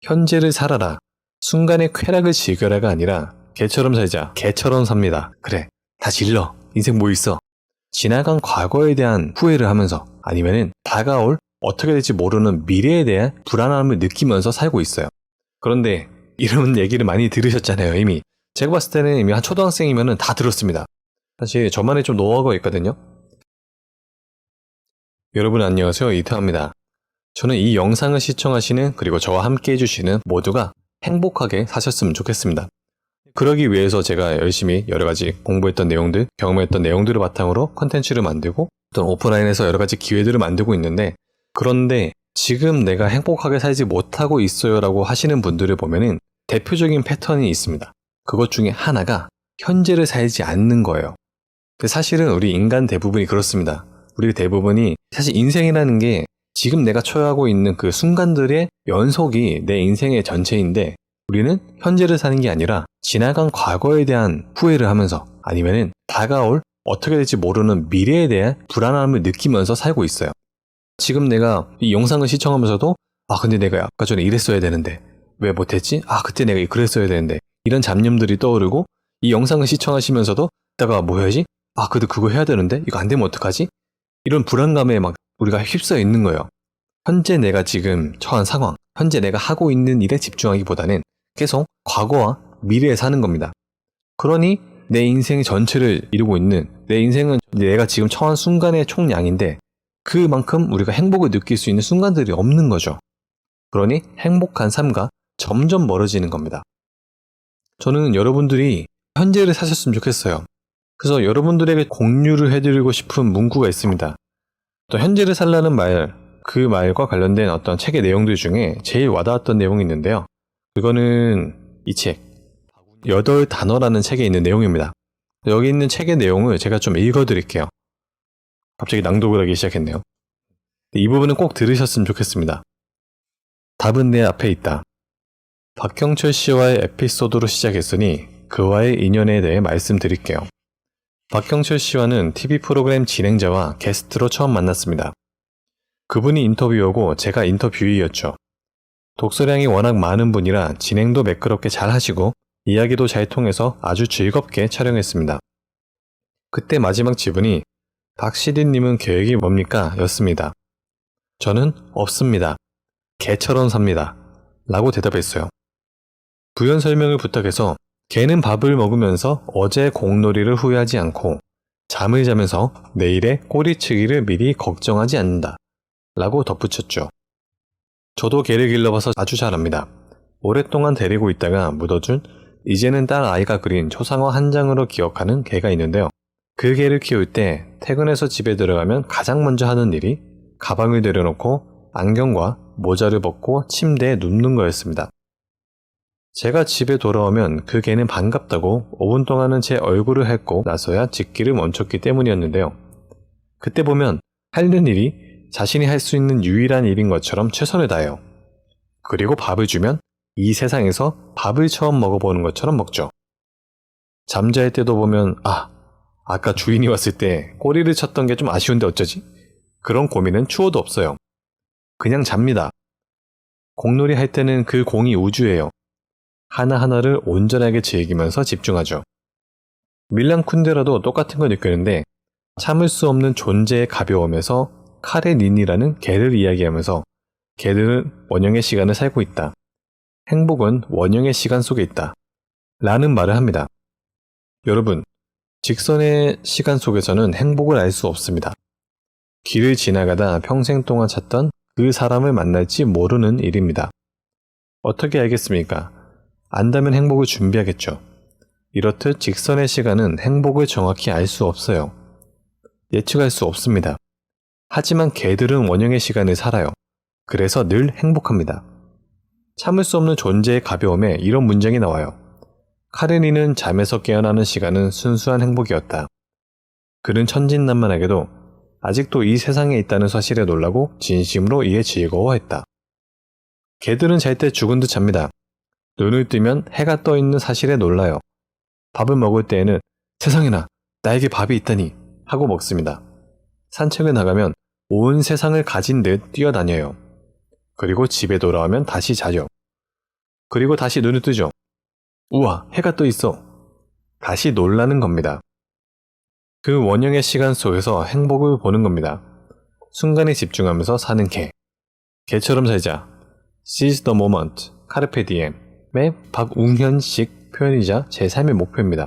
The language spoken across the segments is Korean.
현재를 살아라. 순간의 쾌락을 즐겨라가 아니라 개처럼 살자. 개처럼 삽니다. 그래. 다 질러. 인생 뭐 있어. 지나간 과거에 대한 후회를 하면서 아니면은 다가올 어떻게 될지 모르는 미래에 대한 불안함을 느끼면서 살고 있어요. 그런데 이런 얘기를 많이 들으셨잖아요, 이미. 제가 봤을 때는 이미 한 초등학생이면은 다 들었습니다. 사실 저만의 좀 노하우가 있거든요. 여러분 안녕하세요, 이태화입니다. 저는 이 영상을 시청하시는 그리고 저와 함께 해주시는 모두가 행복하게 사셨으면 좋겠습니다. 그러기 위해서 제가 열심히 여러가지 공부했던 내용들, 경험했던 내용들을 바탕으로 컨텐츠를 만들고 어떤 오프라인에서 여러가지 기회들을 만들고 있는데, 그런데 지금 내가 행복하게 살지 못하고 있어요 라고 하시는 분들을 보면은 대표적인 패턴이 있습니다. 그것 중에 하나가 현재를 살지 않는 거예요. 사실은 우리 인간 대부분이 그렇습니다. 우리 대부분이 사실 인생이라는 게 지금 내가 처하고 있는 그 순간들의 연속이 내 인생의 전체인데, 우리는 현재를 사는 게 아니라 지나간 과거에 대한 후회를 하면서 아니면은 다가올 어떻게 될지 모르는 미래에 대한 불안함을 느끼면서 살고 있어요. 지금 내가 이 영상을 시청하면서도 근데 내가 아까 전에 이랬어야 되는데 왜 못했지? 그때 내가 그랬어야 되는데, 이런 잡념들이 떠오르고, 이 영상을 시청하시면서도 이따가 뭐 해야지? 그래도 그거 해야 되는데 이거 안 되면 어떡하지? 이런 불안감에 막 우리가 휩싸여 있는 거예요. 현재 내가 지금 처한 상황, 현재 내가 하고 있는 일에 집중하기보다는 계속 과거와 미래에 사는 겁니다. 그러니 내 인생 전체를 이루고 있는, 내 인생은 내가 지금 처한 순간의 총량인데 그만큼 우리가 행복을 느낄 수 있는 순간들이 없는 거죠. 그러니 행복한 삶과 점점 멀어지는 겁니다. 저는 여러분들이 현재를 사셨으면 좋겠어요. 그래서 여러분들에게 공유를 해드리고 싶은 문구가 있습니다. 또 현재를 살라는 말, 그 말과 관련된 어떤 책의 내용들 중에 제일 와닿았던 내용이 있는데요. 그거는 이 책, 8단어라는 책에 있는 내용입니다. 여기 있는 책의 내용을 제가 좀 읽어드릴게요. 갑자기 낭독을 하기 시작했네요. 이 부분은 꼭 들으셨으면 좋겠습니다. 답은 내 앞에 있다. 박형철 씨와의 에피소드로 시작했으니 그와의 인연에 대해 말씀드릴게요. 박형철 씨와는 TV 프로그램 진행자와 게스트로 처음 만났습니다. 그분이 인터뷰어고 제가 인터뷰이였죠. 독서량이 워낙 많은 분이라 진행도 매끄럽게 잘 하시고 이야기도 잘 통해서 아주 즐겁게 촬영했습니다. 그때 마지막 질문이 박CD님은 계획이 뭡니까? 였습니다. 저는 없습니다. 개처럼 삽니다. 라고 대답했어요. 부연 설명을 부탁해서 개는 밥을 먹으면서 어제 공놀이를 후회하지 않고 잠을 자면서 내일의 꼬리치기를 미리 걱정하지 않는다. 라고 덧붙였죠. 저도 개를 길러봐서 아주 잘 압니다. 오랫동안 데리고 있다가 묻어준 이제는 딸 아이가 그린 초상화 한 장으로 기억하는 개가 있는데요. 그 개를 키울 때 퇴근해서 집에 들어가면 가장 먼저 하는 일이 가방을 내려놓고 안경과 모자를 벗고 침대에 눕는 거였습니다. 제가 집에 돌아오면 그 개는 반갑다고 5분 동안은 제 얼굴을 핥고 나서야 짖기를 멈췄기 때문이었는데요. 그때 보면 하는 일이 자신이 할 수 있는 유일한 일인 것처럼 최선을 다해요. 그리고 밥을 주면 이 세상에서 밥을 처음 먹어보는 것처럼 먹죠. 잠잘 때도 보면 아까 주인이 왔을 때 꼬리를 쳤던 게 좀 아쉬운데 어쩌지? 그런 고민은 추워도 없어요. 그냥 잡니다. 공놀이 할 때는 그 공이 우주예요. 하나하나를 온전하게 즐기면서 집중하죠. 밀란 쿤데라도 똑같은 걸 느끼는데 참을 수 없는 존재의 가벼움에서 카레닌이라는 개를 이야기하면서 개들은 원형의 시간을 살고 있다. 행복은 원형의 시간 속에 있다. 라는 말을 합니다. 여러분, 직선의 시간 속에서는 행복을 알 수 없습니다. 길을 지나가다 평생 동안 찾던 그 사람을 만날지 모르는 일입니다. 어떻게 알겠습니까? 안다면 행복을 준비하겠죠. 이렇듯 직선의 시간은 행복을 정확히 알 수 없어요. 예측할 수 없습니다. 하지만 개들은 원형의 시간을 살아요. 그래서 늘 행복합니다. 참을 수 없는 존재의 가벼움에 이런 문장이 나와요. 카레닌은 잠에서 깨어나는 시간은 순수한 행복이었다. 그는 천진난만하게도 아직도 이 세상에 있다는 사실에 놀라고 진심으로 이에 즐거워했다. 개들은 잘 때 죽은 듯 잡니다. 눈을 뜨면 해가 떠 있는 사실에 놀라요. 밥을 먹을 때에는 세상에나 나에게 밥이 있다니 하고 먹습니다. 산책을 나가면 온 세상을 가진 듯 뛰어다녀요. 그리고 집에 돌아오면 다시 자죠. 그리고 다시 눈을 뜨죠. 우와, 해가 떠 있어. 다시 놀라는 겁니다. 그 원형의 시간 속에서 행복을 보는 겁니다. 순간에 집중하면서 사는 개. 개처럼 살자. Seize the moment. Carpe diem의 박웅현식 표현이자 제 삶의 목표입니다.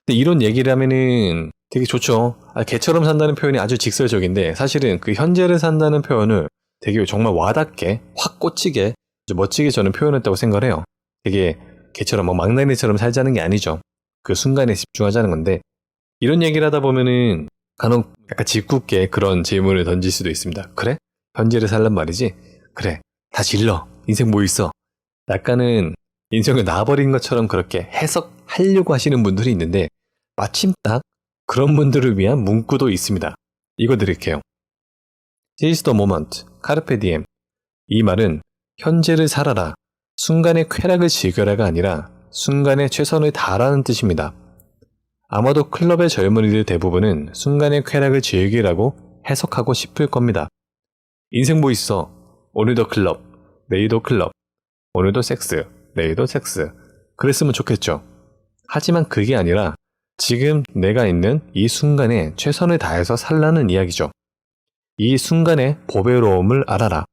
근데 이런 얘기를 하면은 되게 좋죠. 개처럼 산다는 표현이 아주 직설적인데 사실은 그 현재를 산다는 표현을 되게 정말 와닿게 확 꽂히게 아주 멋지게 저는 표현했다고 생각을 해요. 되게 개처럼 망나니처럼 살자는 게 아니죠. 그 순간에 집중하자는 건데 이런 얘기를 하다 보면은 간혹 약간 짓궂게 그런 질문을 던질 수도 있습니다. 그래? 현재를 살란 말이지? 그래. 다 질러. 인생 뭐 있어? 약간은 인생을 놔버린 것처럼 그렇게 해석하려고 하시는 분들이 있는데 마침 딱 그런 분들을 위한 문구도 있습니다. 이거 드릴게요. Seize the moment. Carpe diem. 이 말은 현재를 살아라. 순간의 쾌락을 즐겨라가 아니라 순간의 최선을 다하라는 뜻입니다. 아마도 클럽의 젊은이들 대부분은 순간의 쾌락을 즐기라고 해석하고 싶을 겁니다. 인생 뭐 있어? 오늘도 클럽, 내일도 클럽, 오늘도 섹스, 내일도 섹스. 그랬으면 좋겠죠. 하지만 그게 아니라 지금 내가 있는 이 순간에 최선을 다해서 살라는 이야기죠. 이 순간의 보배로움을 알아라.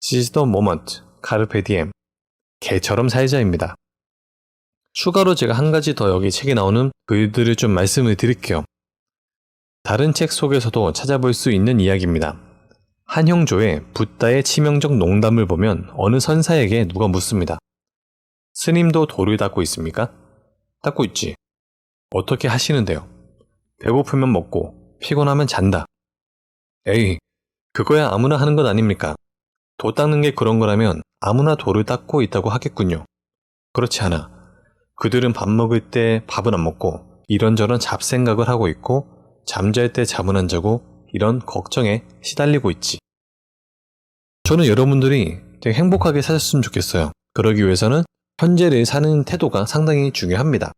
Seize the moment, carpe diem. 개처럼 살자입니다. 추가로 제가 한 가지 더 여기 책에 나오는 글들을 좀 말씀을 드릴게요. 다른 책 속에서도 찾아볼 수 있는 이야기입니다. 한형조의 붓다의 치명적 농담을 보면 어느 선사에게 누가 묻습니다. 스님도 돌을 닦고 있습니까? 닦고 있지. 어떻게 하시는데요? 배고프면 먹고 피곤하면 잔다. 에이, 그거야 아무나 하는 것 아닙니까? 도 닦는 게 그런 거라면 아무나 돌을 닦고 있다고 하겠군요. 그렇지 않아. 그들은 밥 먹을 때 밥은 안 먹고 이런저런 잡생각을 하고 있고 잠잘 때 잠은 안 자고 이런 걱정에 시달리고 있지. 저는 여러분들이 되게 행복하게 사셨으면 좋겠어요. 그러기 위해서는 현재를 사는 태도가 상당히 중요합니다.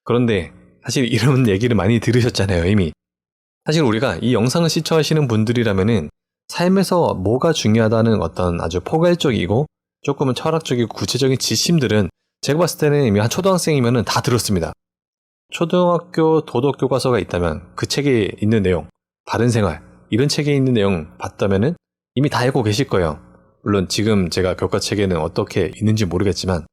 그런데 사실 이런 얘기를 많이 들으셨잖아요, 이미. 사실 우리가 이 영상을 시청하시는 분들이라면은 삶에서 뭐가 중요하다는 어떤 아주 포괄적이고 조금은 철학적이고 구체적인 지침들은 제가 봤을 때는 이미 한 초등학생이면은 다 들었습니다. 초등학교 도덕 교과서가 있다면 그 책에 있는 내용, 바른 생활, 이런 책에 있는 내용 봤다면은 이미 다 알고 계실 거예요. 물론 지금 제가 교과책에는 어떻게 있는지 모르겠지만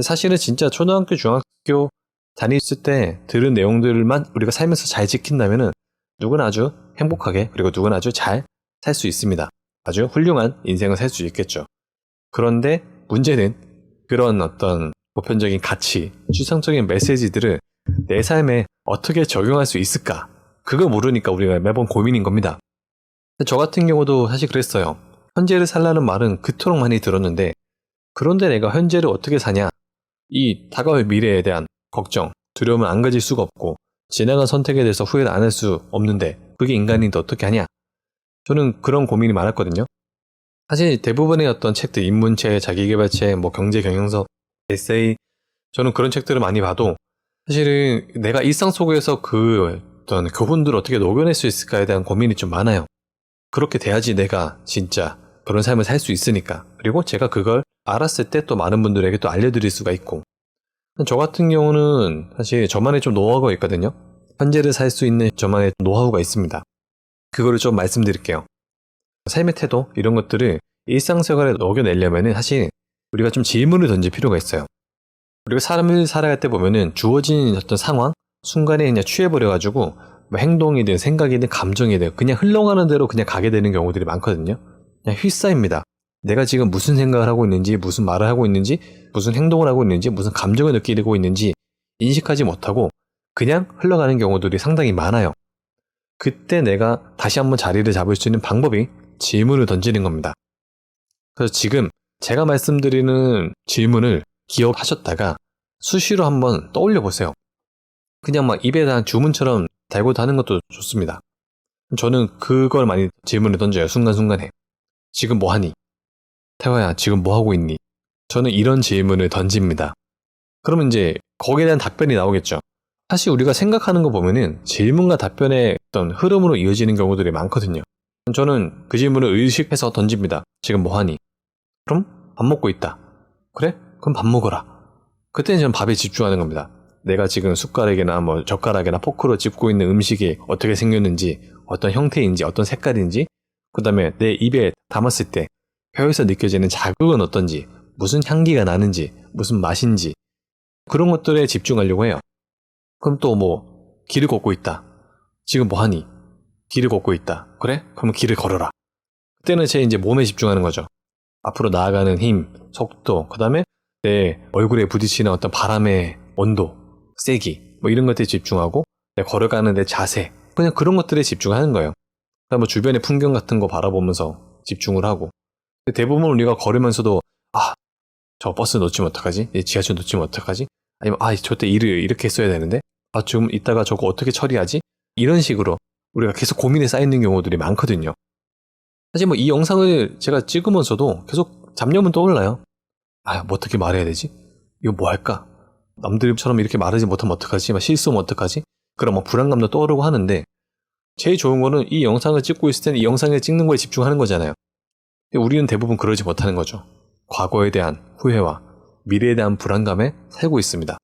사실은 진짜 초등학교, 중학교 다녔을 때 들은 내용들만 우리가 살면서 잘 지킨다면은 누구나 아주 행복하게 그리고 누구나 아주 잘 살 수 있습니다. 아주 훌륭한 인생을 살 수 있겠죠. 그런데 문제는 그런 어떤 보편적인 가치, 추상적인 메시지들을 내 삶에 어떻게 적용할 수 있을까? 그거 모르니까 우리가 매번 고민인 겁니다. 저 같은 경우도 사실 그랬어요. 현재를 살라는 말은 그토록 많이 들었는데 그런데 내가 현재를 어떻게 사냐? 이 다가올 미래에 대한 걱정, 두려움을 안 가질 수가 없고 지나간 선택에 대해서 후회를 안 할 수 없는데 그게 인간인데 어떻게 하냐? 저는 그런 고민이 많았거든요. 사실 대부분의 어떤 책들, 입문책, 자기계발책, 경제 경영서, 에세이 저는 그런 책들을 많이 봐도 사실은 내가 일상 속에서 그 어떤 교훈들을 어떻게 녹여낼 수 있을까에 대한 고민이 좀 많아요. 그렇게 돼야지 내가 진짜 그런 삶을 살 수 있으니까. 그리고 제가 그걸 알았을 때 또 많은 분들에게 또 알려드릴 수가 있고. 저 같은 경우는 사실 저만의 좀 노하우가 있거든요. 현재를 살 수 있는 저만의 노하우가 있습니다. 그거를 좀 말씀드릴게요. 삶의 태도 이런 것들을 일상생활에 녹여내려면 사실 우리가 좀 질문을 던질 필요가 있어요. 우리가 사람을 살아갈 때 보면은 주어진 어떤 상황, 순간에 그냥 취해버려가지고 행동이든 생각이든 감정이든 그냥 흘러가는 대로 그냥 가게 되는 경우들이 많거든요. 그냥 휩싸입니다. 내가 지금 무슨 생각을 하고 있는지, 무슨 말을 하고 있는지, 무슨 행동을 하고 있는지, 무슨 감정을 느끼고 있는지 인식하지 못하고 그냥 흘러가는 경우들이 상당히 많아요. 그때 내가 다시 한번 자리를 잡을 수 있는 방법이 질문을 던지는 겁니다. 그래서 지금 제가 말씀드리는 질문을 기억하셨다가 수시로 한번 떠올려 보세요. 그냥 입에 대한 주문처럼 달고 다는 것도 좋습니다. 저는 그걸 많이 질문을 던져요. 순간순간에. 지금 뭐 하니? 태화야, 지금 뭐 하고 있니? 저는 이런 질문을 던집니다. 그러면 이제 거기에 대한 답변이 나오겠죠. 사실 우리가 생각하는 거 보면은 질문과 답변의 어떤 흐름으로 이어지는 경우들이 많거든요. 저는 그 질문을 의식해서 던집니다. 지금 뭐 하니? 그럼 밥 먹고 있다. 그래? 그럼 밥 먹어라. 그때는 저는 밥에 집중하는 겁니다. 내가 지금 숟가락이나 뭐 젓가락이나 포크로 짚고 있는 음식이 어떻게 생겼는지, 어떤 형태인지, 어떤 색깔인지, 그 다음에 내 입에 담았을 때 혀에서 느껴지는 자극은 어떤지, 무슨 향기가 나는지, 무슨 맛인지, 그런 것들에 집중하려고 해요. 그럼 또 뭐 길을 걷고 있다. 지금 뭐 하니? 길을 걷고 있다. 그래? 그럼 길을 걸어라. 그때는 제 이제 몸에 집중하는 거죠. 앞으로 나아가는 힘, 속도, 그 다음에 내 얼굴에 부딪히는 어떤 바람의 온도, 세기, 뭐 이런 것들에 집중하고, 내 걸어가는 내 자세, 그냥 그런 것들에 집중하는 거예요. 그다음 뭐 주변의 풍경 같은 거 바라보면서 집중을 하고. 근데 대부분 우리가 걸으면서도 저 버스 놓치면 어떡하지? 지하철 놓치면 어떡하지? 아니면 저때 일을 이렇게 했어야 되는데 지금 이따가 저거 어떻게 처리하지? 이런 식으로 우리가 계속 고민에 쌓이는 경우들이 많거든요. 사실 뭐 이 영상을 제가 찍으면서도 계속 잡념은 떠올라요. 뭐 어떻게 말해야 되지? 이거 뭐 할까? 남들처럼 이렇게 말하지 못하면 어떡하지? 막 실수하면 어떡하지? 그런 막 불안감도 떠오르고 하는데, 제일 좋은 거는 이 영상을 찍고 있을 때는 이 영상을 찍는 거에 집중하는 거잖아요. 근데 우리는 대부분 그러지 못하는 거죠. 과거에 대한 후회와 미래에 대한 불안감에 살고 있습니다.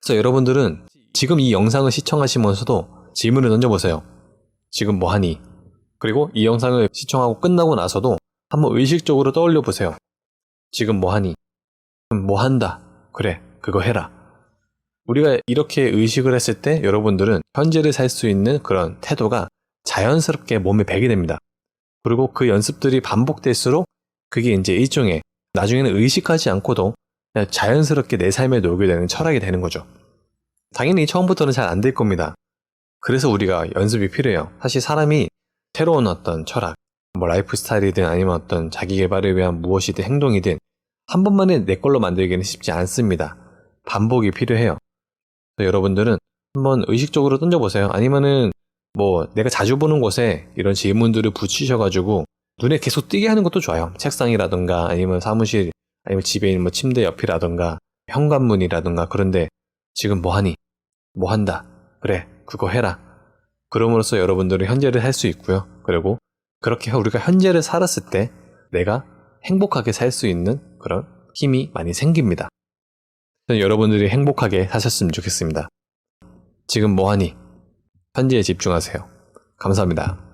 그래서 여러분들은 지금 이 영상을 시청하시면서도 질문을 던져보세요. 지금 뭐 하니? 그리고 이 영상을 시청하고 끝나고 나서도 한번 의식적으로 떠올려 보세요. 지금 뭐 하니? 뭐 한다. 그래, 그거 해라. 우리가 이렇게 의식을 했을 때 여러분들은 현재를 살 수 있는 그런 태도가 자연스럽게 몸에 배게 됩니다. 그리고 그 연습들이 반복될수록 그게 이제 일종의 나중에는 의식하지 않고도 그냥 자연스럽게 내 삶에 녹게 되는 철학이 되는 거죠. 당연히 처음부터는 잘 안 될 겁니다. 그래서 우리가 연습이 필요해요. 사실 사람이 새로운 어떤 철학, 뭐 라이프 스타일이든 아니면 어떤 자기 개발을 위한 무엇이든 행동이든 한 번만에 내 걸로 만들기는 쉽지 않습니다. 반복이 필요해요. 그래서 여러분들은 한번 의식적으로 던져보세요. 아니면은 뭐 내가 자주 보는 곳에 이런 질문들을 붙이셔가지고 눈에 계속 띄게 하는 것도 좋아요. 책상이라든가 아니면 사무실, 아니면 집에 있는 뭐 침대 옆이라든가 현관문이라든가. 그런데 지금 뭐 하니? 뭐 한다. 그래, 그거 해라. 그럼으로써 여러분들은 현재를 살 수 있고요. 그리고 그렇게 우리가 현재를 살았을 때 내가 행복하게 살 수 있는 그런 힘이 많이 생깁니다. 여러분들이 행복하게 사셨으면 좋겠습니다. 지금 뭐 하니? 현재에 집중하세요. 감사합니다.